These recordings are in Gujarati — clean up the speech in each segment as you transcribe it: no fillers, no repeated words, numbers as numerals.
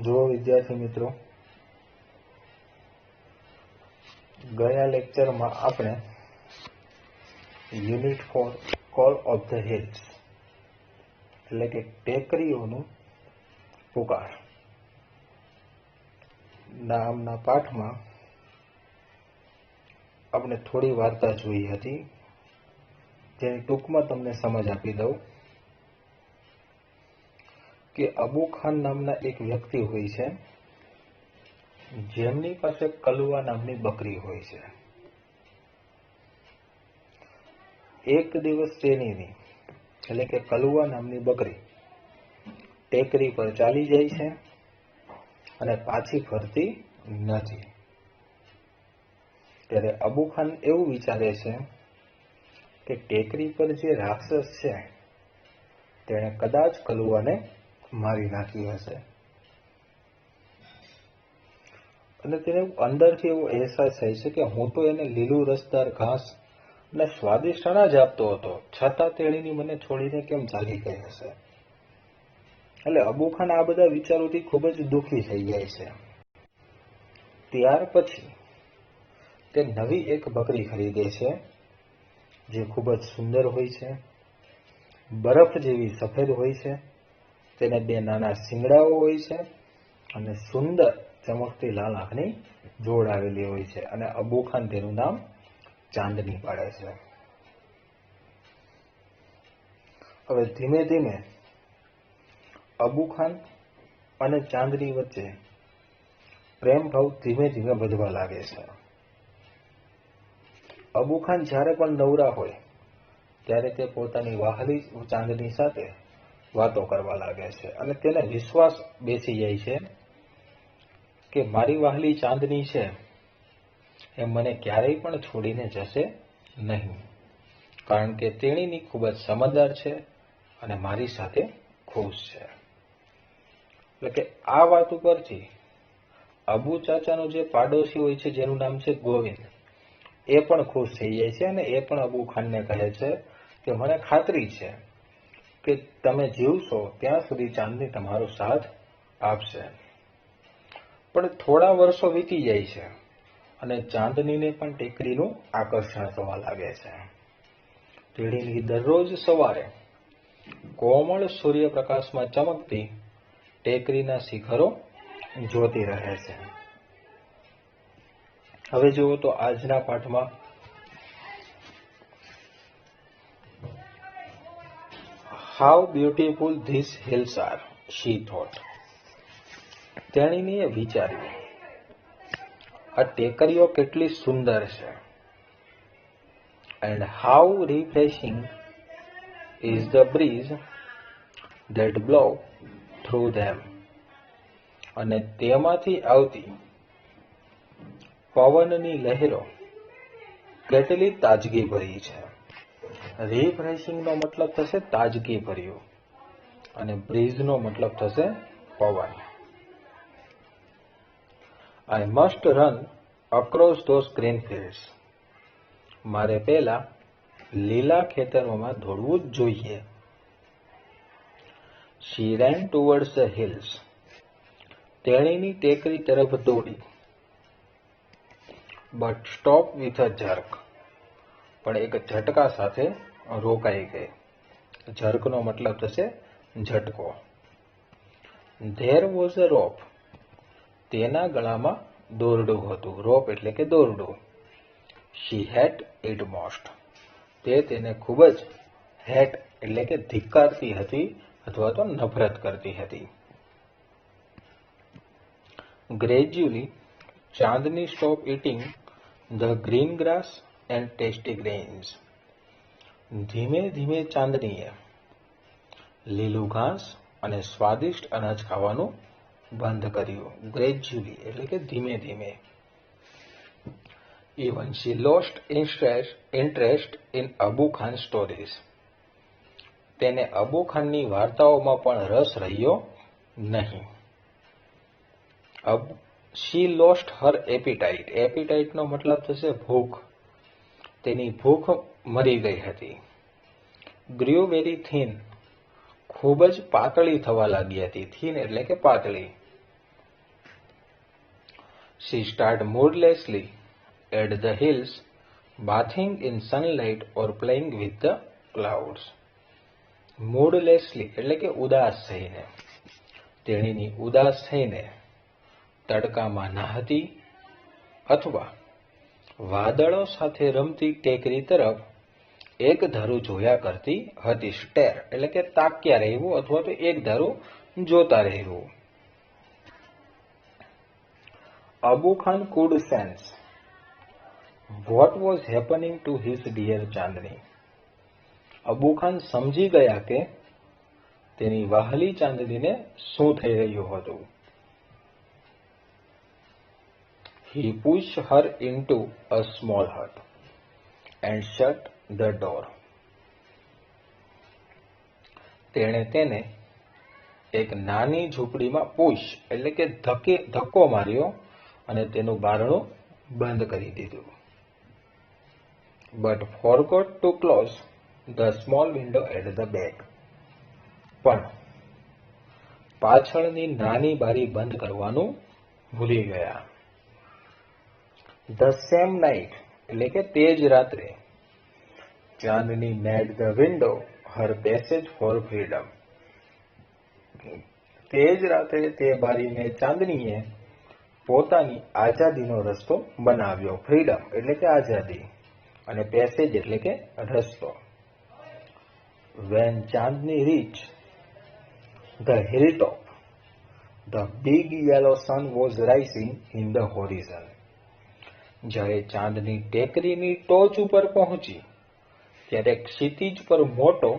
જો વિદ્યાર્થી મિત્રો, ગયા લેક્ચરમાં આપણે unit 4 call of the hills એટલે કે ટેકરીઓનું પુકાર નામના પાઠમાં આપણે થોડી વાર્તા જોઈ હતી, જેની ટૂંકમાં તમને સમજ આપી દઉં કે અબુ ખાન નામના એક વ્યક્તિ હોય છે, જેમની પાસે કલુઆ નામની બકરી હોય છે. એક દિવસ તેની એટલે કે કલુઆ નામની બકરી ટેકરી પર ચાલી જાય છે અને પાછી ફરતી નથી. ત્યારે અબુ ખાન એવું વિચારે છે કે ટેકરી પર જે રાક્ષસ છે તેણે કદાચ કલુઆને મારી નાખી હશે, અને તેને અંદરથી એવો અહેસાસ થાય છે કે હું તો એને લીલું રસદાર ઘાસ અને સ્વાદિષ્ટ અનાજ આપતો હતો, છતાં તેણીની મને છોડીને કેમ ચાલી ગઈ હશે. એટલે અબુ ખાન આ બધા વિચારોથી ખૂબ જ દુઃખી થઈ જાય છે. ત્યાર પછી તે નવી એક બકરી ખરીદે છે, જે ખૂબ જ સુંદર હોય છે, બરફ જેવી સફેદ હોય છે, તેને બે નાના શિંગડાઓ હોય છે અને સુંદર ચમકતી લાલ આંખની જોડ આવેલી હોય છે, અને અબુ ખાન તેનું નામ ચાંદની પાડે છે. હવે ધીમે ધીમે અબુ ખાન અને ચાંદની વચ્ચે પ્રેમ ભાવ ધીમે ધીમે વધવા લાગે છે. અબુ ખાન જ્યારે પણ નવરા હોય ત્યારે તે પોતાની વહાલી ચાંદની સાથે વાતો કરવા લાગે છે, અને તેને વિશ્વાસ બેસી જાય છે કે મારી વહાલી ચાંદની છે એ મને ક્યારેય પણ છોડીને જશે નહીં, કારણ કે તેણીની ખૂબ જ સમજદાર છે અને મારી સાથે ખુશ છે. એટલે કે આ વાત ઉપરથી અબુ ચાચાનો જે પાડોશી હોય છે, જેનું નામ છે ગોવિંદ, એ પણ ખુશ થઈ જાય છે, અને એ પણ અબુ ખાનને કહે છે કે મને ખાતરી છે કે તમે જીવશો ત્યાં સુધી ચાંદની તમારો સાથ આપશે. પણ થોડા વર્ષો વીતી જાય છે અને ચાંદનીને પણ ટેકરીનું આકર્ષણ થવા લાગે છે. તેણીની દરરોજ સવારે કોમળ સૂર્યપ્રકાશમાં ચમકતી ટેકરીના શિખરો જોતી રહે છે. હવે જુઓ તો આજના પાઠમાં how beautiful this hills are, she thought. તેણીએ વિચાર્યું, આ ટેકરીઓ કેટલી સુંદર છે. And how refreshing is the breeze that blow through them. અને તેમાંથી આવતી પવનની લહેરો કેટલી તાજગી ભરી છે. રિફ્રેશિંગનો મતલબ થશે તાજગી ભર્યું, અને બ્રીઝનો મતલબ થશે પવન. I must run across those green fields. મારે પહેલા લીલા ખેતરોમાં દોડવું જ જોઈએ. She ran towards the hills. તેણીની ટેકરી તરફ દોડી. But stopped with a jerk. પણ એક ઝટકા સાથે રોકાઈ ગઈ. ઝર્કનો મતલબ થશે ઝટકો. There was a rope. તેના ગળામાં દોરડું હતું. રોપ એટલે કે દોરડું. She had it most. તે તેને ખૂબ જ હેટ એટલે કે ધિક્કારતી હતી અથવા તો નફરત કરતી હતી. Gradually, Chandni stopped eating the green grass and tasty grains. ધીમે ધીમે ચાંદનીએ લીલું ઘાસ અને સ્વાદિષ્ટ અનાજ ખાવાનું બંધ કર્યું. ગ્રેજ્યુઅલી એટલે કે ધીમે ધીમે. Even she lost interest in Abu Khan stories. તેને અબુ ખાનની વાર્તાઓમાં પણ રસ રહ્યો નહીં. She lost her appetite. Appetite નો મતલબ થશે ભૂખ. તેની ભૂખ મરી ગઈ હતી. Grew very thin. ખૂબ જ પાતળી થવા લાગી હતી. થીન એટલે કે પાતળી. She started moodlessly at the hills, bathing in sunlight or playing with the clouds. Moodlessly એટલે કે ઉદાસ થઈને, તેણીની ઉદાસ થઈને તડકામાં નહાતી અથવા વાદળો સાથે રમતી ટેકરી તરફ એક ધારું જોયા કરતી હતી. સ્ટેર એટલે કે તાક્યા રહેવું અથવા તો એક ધારું જોતા રહેવું. Abu Khan could sense what was happening to his dear Chandni. Abu Khan સમજી ગયા કે તેની વહાલી ચાંદનીને શું થઈ રહ્યું હતું. He pushed her into a small hut and shut the door. તેણે તેને એક નાની ઝૂંપડીમાં પુશ એટલે કે ધક્કો માર્યો અને તેનું બારણું બંધ કરી દીધું. But forgot to close the small window at the back. પણ પાછળની નાની બારી બંધ કરવાનું ભૂલી ગયા. The same night એટલે કે તે જ રાત્રે ચાંદની made the window her passage for freedom. તે જ રાત્રે તે બારીને ચાંદનીએ પોતાની આઝાદીનો રસ્તો બનાવ્યો. ફ્રીડમ એટલે કે આઝાદી અને પેસેજ એટલે કે રસ્તો. When Chandni reached the hilltop, the big yellow sun was rising in the horizon. જ્યારે ચાંદની ટેકરીની ટોચ ઉપર પહોંચી ત્યારે ક્ષિતિજ પર મોટો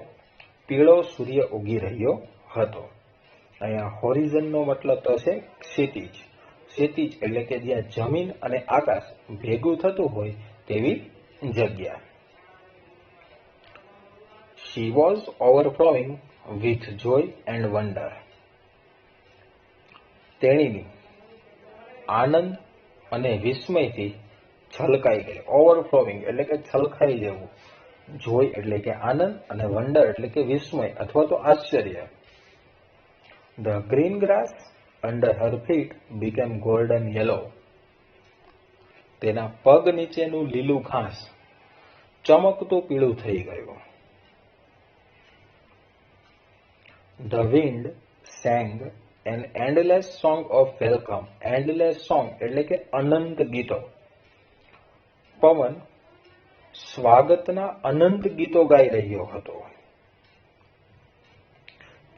પીળો સૂર્ય ઉગી રહ્યો હતો. અહીંયા હોરિઝનનો મતલબ થશે ક્ષિતિજ. ક્ષિતિજ એટલે કે જ્યાં જમીન અને આકાશ ભેગું થતું હોય તેવી જગ્યા. She was overflowing with joy and wonder. તેણીની આનંદ અને વિસ્મયથી છલકાઈ ગઈ. ઓવરફ્લોઈંગ એટલે કે છલકાઈ જવું. જોય એટલે કે આનંદ અને વંડર એટલે કે વિસ્મય અથવા તો આશ્ચર્ય. The green grass under her feet became golden yellow. તેના પગ નીચેનું લીલું ઘાસ ચમકતું પીળું થઈ ગયું. The wind sang an endless song of welcome. Endless song એટલે કે અનંત ગીતો. પવન સ્વાગતના અનંત ગીતો ગાઈ રહ્યો હતો.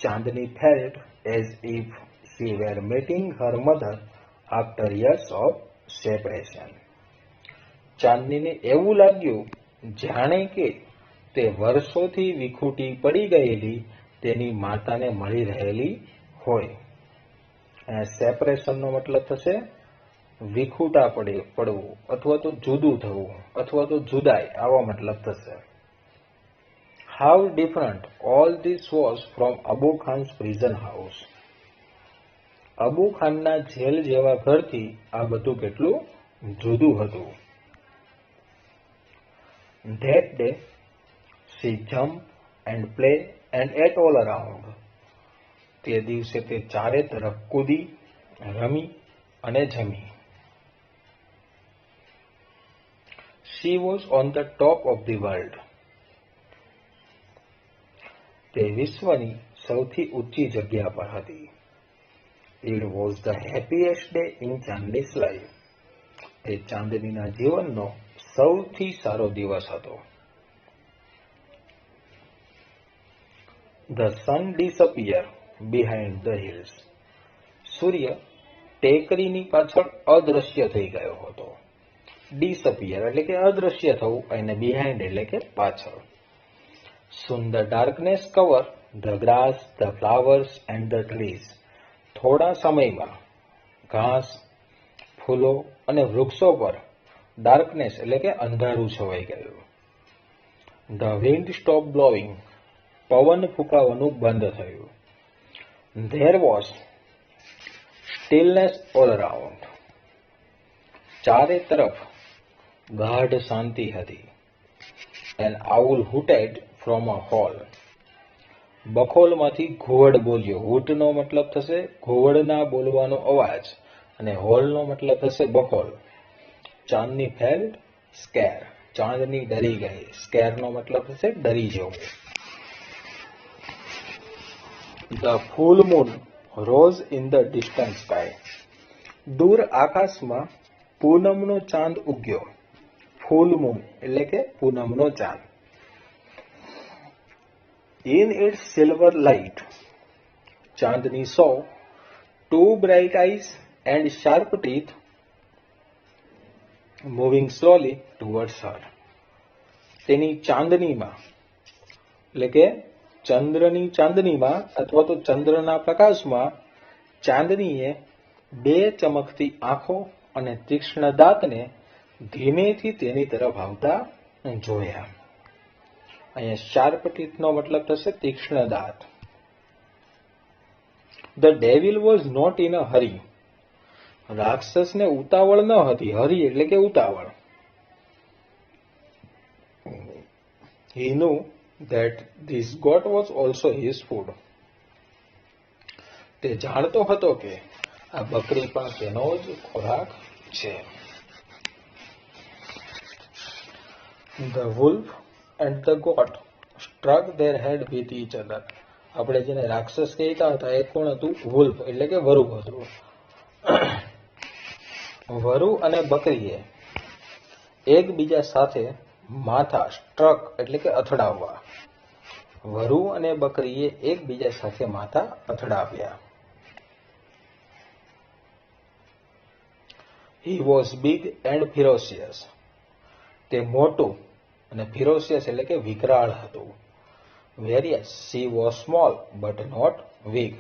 ચાંદની felt as if she were meeting her mother after years of separation. ચાંદનીને એવું લાગ્યું જાણે કે તે વર્ષોથી વિખૂટી પડી ગયેલી તેની માતાને મળી રહેલી હોય. સેપરેશનનો મતલબ થશે વિખૂટા પડવું અથવા તો જુદું થવું અથવા તો જુદાઈ, આવો મતલબ થશે. How different all this was from Abu Khan's prison house. Abu ખાનના જેલ જેવા ઘરથી આ બધું કેટલું જુદું હતું. That day she jumped and played and ate all around. તે દિવસે તે ચારે તરફ કૂદી, રમી અને જમી. She was on the top of the world. તે વિશ્વની સૌથી ઊંચી જગ્યા પર હતી. It was the happiest day in Chandni's life. તે ચાંદનીના જીવનનો સૌથી સારો દિવસ હતો. The sun disappeared behind the hills. સૂર્ય ટેકરીની પાછળ અદૃશ્ય થઈ ગયો હતો. Disappear એટલે કે અદૃશ્ય થવું અને behind એટલે કે પાછળ. Soon the darkness covered the grass, the flowers and the trees. થોડા સમયમાં ઘાસ, ફૂલો અને વૃક્ષો પર ડાર્કનેસ એટલે કે અંધારું છવાઈ ગયું. The wind stopped blowing. પવન ફૂંકાવાનું બંધ થયું. There was stillness all around. ચારે તરફ ગાઢ શાંતિ હતી. An owl hooted from a hole. બખોલમાંથી ઘુવડ બોલ્યો. હૂટનો મતલબ થશે ઘુવડના બોલવાનો અવાજ અને હોલનો મતલબ થશે બકોલ. ચાંદની ફેલ્ટ સ્કેર, ચાંદની ડરી ગઈ. સ્કેરનો મતલબ થશે ડરી જવું. The full moon rose in the distant sky, દૂર આકાશમાં પૂનમનો ચાંદ ઉગ્યો. ફૂલ મૂન એટલે કે પૂનમનો ચાંદ. ઇન ઇટ્સ સિલ્વર લાઇટ, ચાંદની saw two bright eyes and sharp teeth moving slowly towards her. તેની ચાંદનીમાં એટલે કે ચંદ્રની ચાંદનીમાં અથવા તો ચંદ્રના પ્રકાશમાં ચાંદનીએ બે ચમકતી આંખો અને તીક્ષ્ણ દાંતને ધીમેથી તેની તરફ આવતા જોયા. અહીંયા શાર્પ ટીથનો મતલબ થશે તીક્ષ્ણ દાંત. The devil was not in a hurry, રાક્ષસને ઉતાવળ ન હતી. હરી એટલે કે ઉતાવળ. He knew that this goat was also his food. તે જાણતો હતો કે આ બકરી પણ તેનો જ ખોરાક છે. The wolf and the goat struck their head with each other. આપણે જેને રાક્ષસ કહેતા હતા એ કોણ હતું? વુલ્ફ એટલે કે વરુ હતું. વરુ અને બકરીએ એકબીજા સાથે માથા, સ્ટ્રક એટલે કે અથડાવવા. વરુ અને બકરીએ એકબીજા સાથે માથા અથડાવ્યા. He was big and ferocious. તે મોટું અને ferocious એટલે કે વિકરાળ હતું. Whereas she was small but not weak.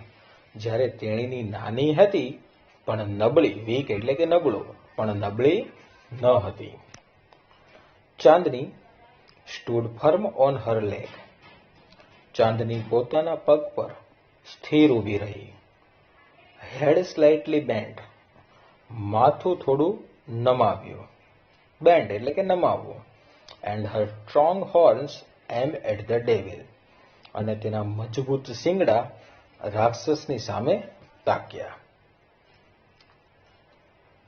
જ્યારે તેણીની નાની હતી પણ નબળી, વીક એટલે કે નબળું, પણ નબળી ન હતી. ચાંદની stood firm on her leg. ચાંદની પોતાના પગ પર સ્થિર ઊભી રહી. Head slightly bent. માથું થોડું નમાવ્યું. બેન્ડ એટલે કે નમાવવું. And her strong horns aimed at the devil. અને તેના મજબૂત શિંગડા રાક્ષસની સામે તાક્યા.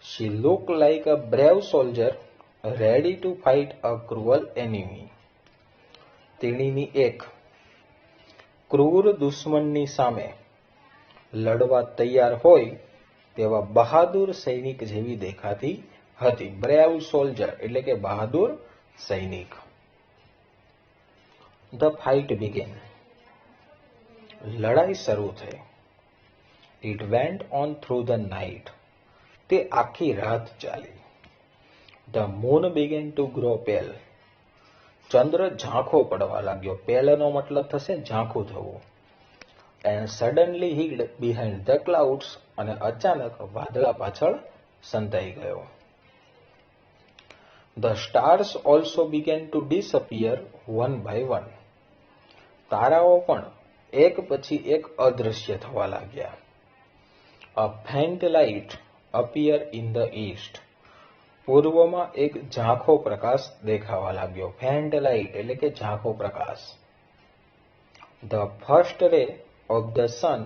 She looked like a brave soldier ready to fight a cruel enemy. તેણીની એક ક્રૂર દુશ્મનની સામે લડવા તૈયાર હોય તેવા બહાદુર સૈનિક જેવી દેખાતી હતી. બ્રેવ સોલ્જર એટલે કે બહાદુર સૈનિક. The fight began. લડાઈ શરૂ થઈ. It went on through the night. તે આખી રાત ચાલી. The moon began to grow pale. ચંદ્ર ઝાંખો પડવા લાગ્યો. પેલનો મતલબ થશે ઝાંખું થવું. And suddenly hid behind the clouds. અને અચાનક વાદળા પાછળ સંતાઈ ગયો. The stars also began to disappear one by one. તારાઓ પણ એક પછી એક અદૃશ્ય થવા લાગ્યા. A faint light appeared in the east. પૂર્વમાં એક ઝાંખો પ્રકાશ દેખાવા લાગ્યો. ફેન્ટ લાઇટ એટલે કે ઝાંખો પ્રકાશ. The first ray of the sun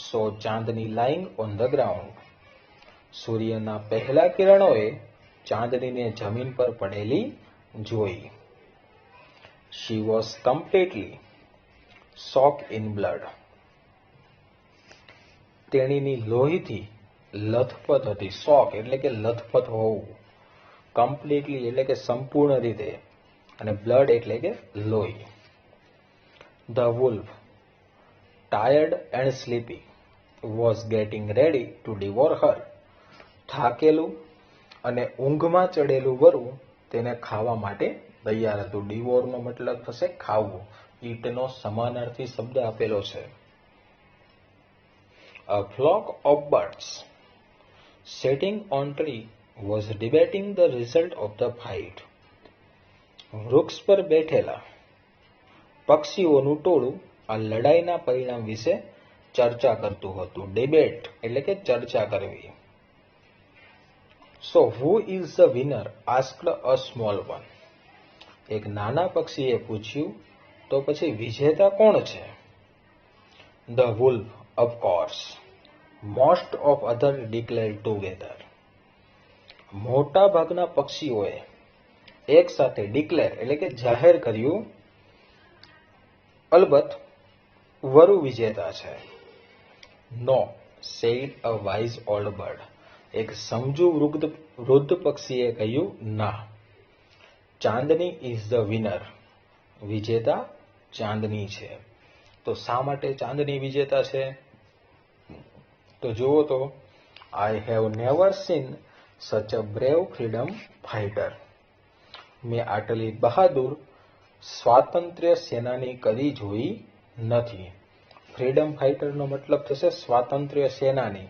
saw Chandni lying on the ground. સૂર્યના પહેલા કિરણોએ ચાંદનીને જમીન પર પડેલી જોઈ. She was completely soaked in blood. તેણીની લોહીથી લથપથ હતી. શોક એટલે કે લથપથ હોવું. કમ્પ્લીટલી એટલે કે સંપૂર્ણ રીતે, અને બ્લડ એટલે કે લોહી. The wolf, tired and sleepy, was getting ready to devour her. થાકેલું અને ઊંઘમાં ચડેલું વરુ તેને ખાવા માટે તૈયાર હતું. ડિવોરનો મતલબ થશે ખાવું. ઈટનો સમાનાર્થી શબ્દ આપેલો છે. A flock of birds sitting on tree was debating the result of the fight. વૃક્ષ પર બેઠેલા પક્ષીઓનું ટોળું આ લડાઈના પરિણામ વિશે ચર્ચા કરતું હતું. ડિબેટ એટલે કે ચર્ચા કરવી. So who is the winner? asked a small one. એક નાના પક્ષીએ પૂછ્યું, તો પછી વિજેતા કોણ છે? The wolf, of course. Most of other declare together. મોટા ભાગના પક્ષીઓએ એક સાથે ડિક્લેર એટલે કે જાહેર કર્યું, અલબત્ત વરુ વિજેતા છે. નો સેડ અ વાઇઝ ઓલ્ડ બર્ડ. એક સમજુ વૃદ્ધ પક્ષીએ કહ્યું ના. ચાંદની ઇઝ ધ વિનર. વિજેતા ચાંદની છે. તો શા માટે ચાંદની વિજેતા છે? તો જુઓ તો, આઈ હેવ નેવર સીન સચ અ બ્રેવ ફ્રીડમ ફાઇટર. મેં આટલી બહાદુર સ્વાતંત્ર્ય સેનાની કદી જોઈ નથી. ફ્રીડમ ફાઇટરનો મતલબ થશે સ્વાતંત્ર્ય સેનાની.